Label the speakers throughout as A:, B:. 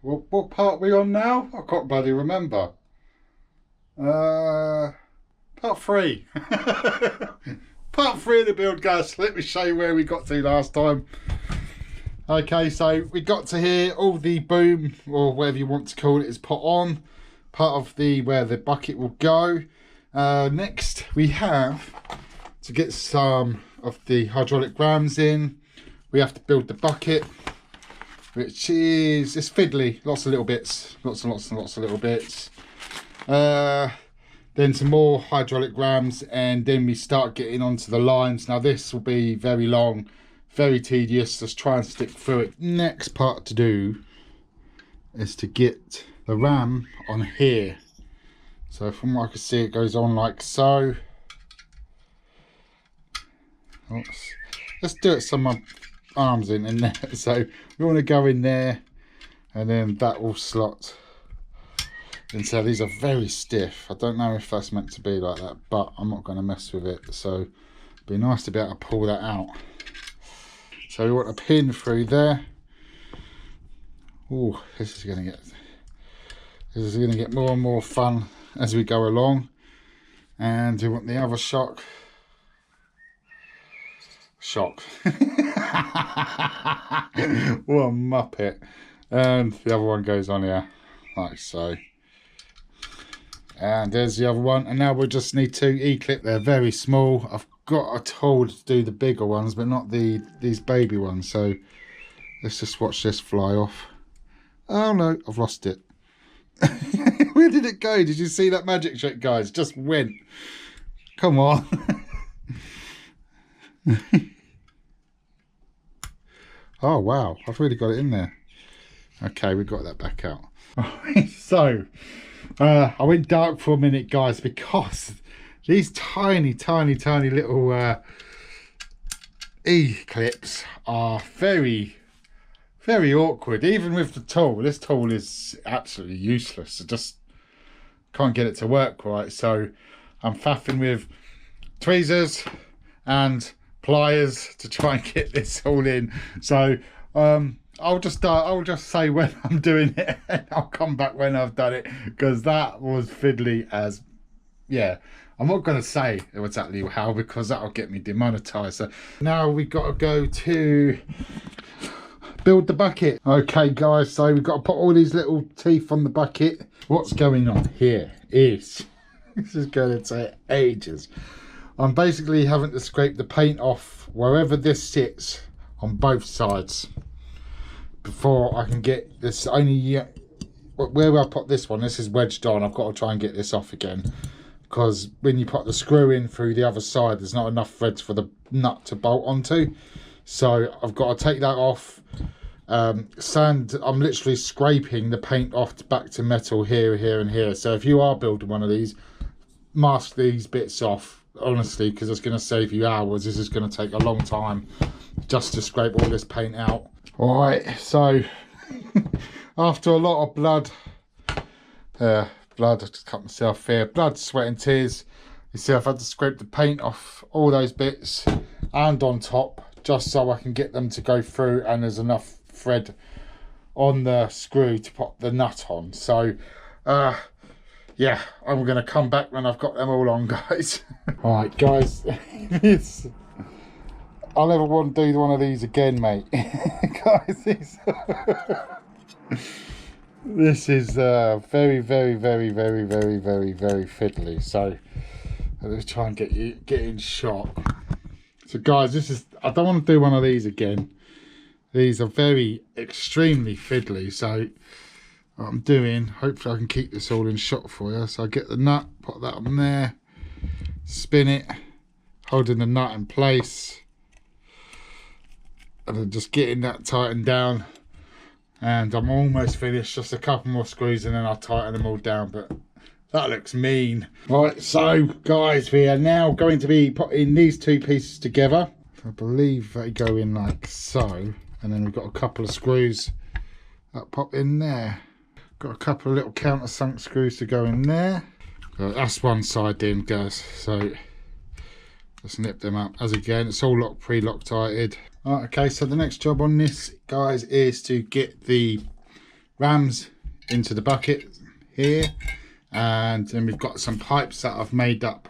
A: What part are we on now? I can't bloody remember. Part 3. Part 3 of the build, guys. Let me show you where we got to last time. Okay, so we got to here, all the boom, or whatever you want to call it, is put on. Part of the where the bucket will go. Next, we have to get some of the hydraulic rams in. We have to build the bucket, which is, it's fiddly, lots of little bits, lots and lots of little bits. Then some more hydraulic rams, and then we start getting onto the lines. Now this will be very long, very tedious. Let's try and stick through it. Next part to do is to get the ram on here. So from what I can see, it goes on like so. Oops. Let's do it so my arms in there. So we want to go in there, and then that will slot. And so these are very stiff. I don't know if that's meant to be like that, but I'm not going to mess with it. So it'd be nice to be able to pull that out. So we want a pin through there. Oh, this is going to get more and more fun as we go along. And we want the other shock. What a muppet. And the other one goes on here like so. And there's the other one, and now we just need to E-clip. They're very small. I've got a tool to do the bigger ones, but not these baby ones. So let's just watch this fly off. Oh no, I've lost it. Where did it go? Did you see that magic trick, guys? Just went. Come on. Oh wow, I've really got it in there. Okay, we got that back out. So I went dark for a minute, guys, because these tiny little E-clips are very awkward. Even with the tool, this tool is absolutely useless. I just can't get it to work right. So I'm faffing with tweezers and pliers to try and get this all in. So I'll just say when I'm doing it, and I'll come back when I've done it, because that was fiddly as, yeah. I'm not going to say exactly how, because that'll get me demonetized. So now we've got to go to build the bucket. Okay guys, so we've got to put all these little teeth on the bucket. What's going on here is, this is going to take ages. I'm basically having to scrape the paint off wherever this sits on both sides before I can get this. Only where I put this one, this is wedged on. I've got to try and get this off again, because when you put the screw in through the other side, there's not enough threads for the nut to bolt onto. So I've got to take that off. Sand, I'm literally scraping the paint off back to metal here and here. So if you are building one of these, mask these bits off, honestly, because it's going to save you hours. This is going to take a long time just to scrape all this paint out. All right, so after a lot of blood, I just cut myself here, blood, sweat and tears, you see I've had to scrape the paint off all those bits and on top, just so I can get them to go through, and there's enough thread on the screw to put the nut on. So yeah, I'm going to come back when I've got them all on, guys. All right, guys, I'll never want to do one of these again, mate. Guys, this is very fiddly. So let's try and get in shot. So guys, this is, I don't want to do one of these again. These are extremely fiddly. So what I'm doing, hopefully I can keep this all in shot for you. So I get the nut, put that on there, spin it, holding the nut in place, and then just getting that tightened down. And I'm almost finished, just a couple more screws and then I'll tighten them all down, but that looks mean. Right, so guys, we are now going to be putting these two pieces together. I believe they go in like so, and then we've got a couple of screws that pop in there. Got a couple of little countersunk screws to go in there. So that's one side in, guys. So just nip them up. As again, it's all pre-loctited. Right, okay, so the next job on this, guys, is to get the rams into the bucket here, and then we've got some pipes that I've made up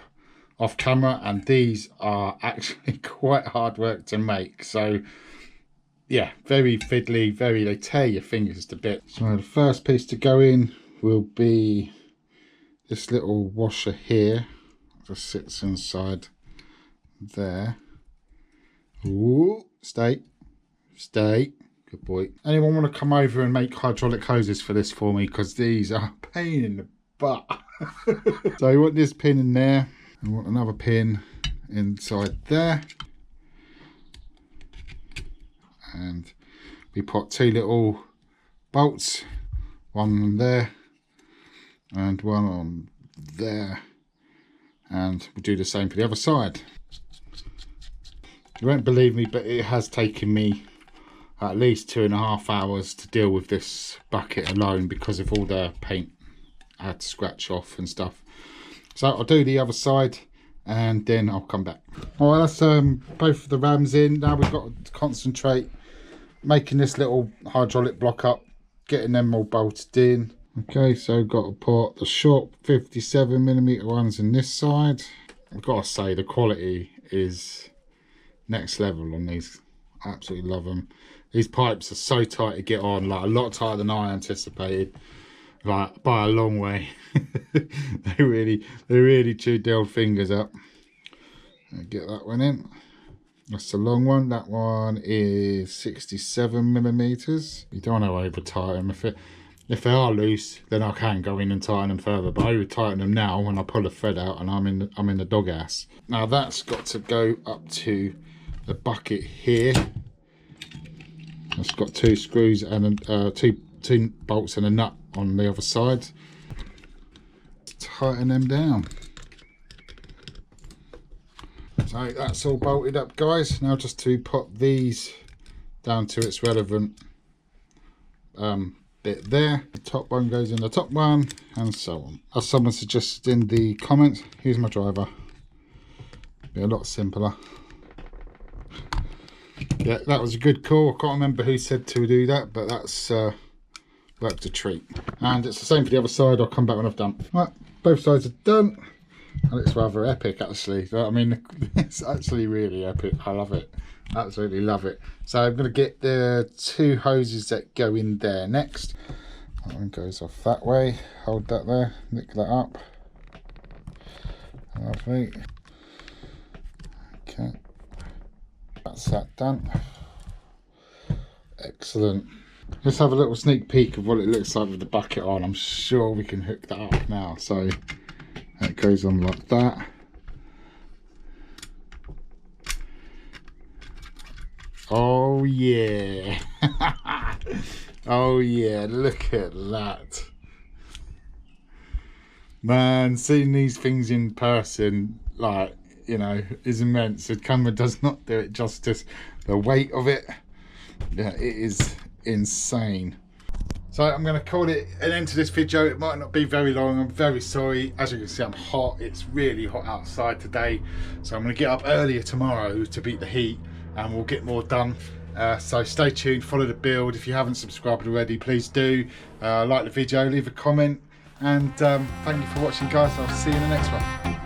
A: off camera, and these are actually quite hard work to make. So yeah, very fiddly, they tear your fingers to bits. So the first piece to go in will be this little washer here. It just sits inside there. Ooh, stay, good boy. Anyone want to come over and make hydraulic hoses for this for me, because these are a pain in the butt. So you want this pin in there, and want another pin inside there, and we put 2 little bolts, one on there and one on there, and we'll do the same for the other side. You won't believe me, but it has taken me at least 2.5 hours to deal with this bucket alone, because of all the paint I had to scratch off and stuff. So I'll do the other side and then I'll come back. All right, that's both of the rams in. Now we've got to concentrate making this little hydraulic block up, getting them all bolted in. Okay, so got to put the short 57mm ones in this side. I've got to say the quality is next level on these. Absolutely love them. These pipes are so tight to get on, like a lot tighter than I anticipated, like by a long way. they really chewed the old fingers up. Get that one in. That's the long one. That one is 67mm. You don't want to over tighten them. If they are loose, then I can go in and tighten them further, but I would tighten them now when I pull a thread out and I'm in the doghouse. Now that's got to go up to the bucket here. It's got 2 screws and two bolts and a nut on the other side. Tighten them down. So that's all bolted up, guys. Now just to put these down to its relevant bit there. The top one goes in the top one, and so on. As someone suggested in the comments, here's my driver. Be a lot simpler. Yeah, that was a good call. I can't remember who said to do that, but that's worked a treat. And it's the same for the other side. I'll come back when I've done. Right, both sides are done. And it's rather epic, actually. I mean, it's actually really epic. I love it. Absolutely love it. So I'm going to get the 2 hoses that go in there next. That one goes off that way. Hold that there. Nick that up. Lovely. Okay. That's that done. Excellent. Let's have a little sneak peek of what it looks like with the bucket on. I'm sure we can hook that up now. So it goes on like that. Oh yeah. Oh yeah, look at that. Man, seeing these things in person, like, you know, is immense. The camera does not do it justice. The weight of it, yeah, it is insane. So I'm going to call it an end to this video. It might not be very long. I'm very sorry. As you can see, I'm hot. It's really hot outside today. So I'm going to get up earlier tomorrow to beat the heat, and we'll get more done. So stay tuned, follow the build. If you haven't subscribed already, please do. Like the video, leave a comment, and thank you for watching, guys. I'll see you in the next one.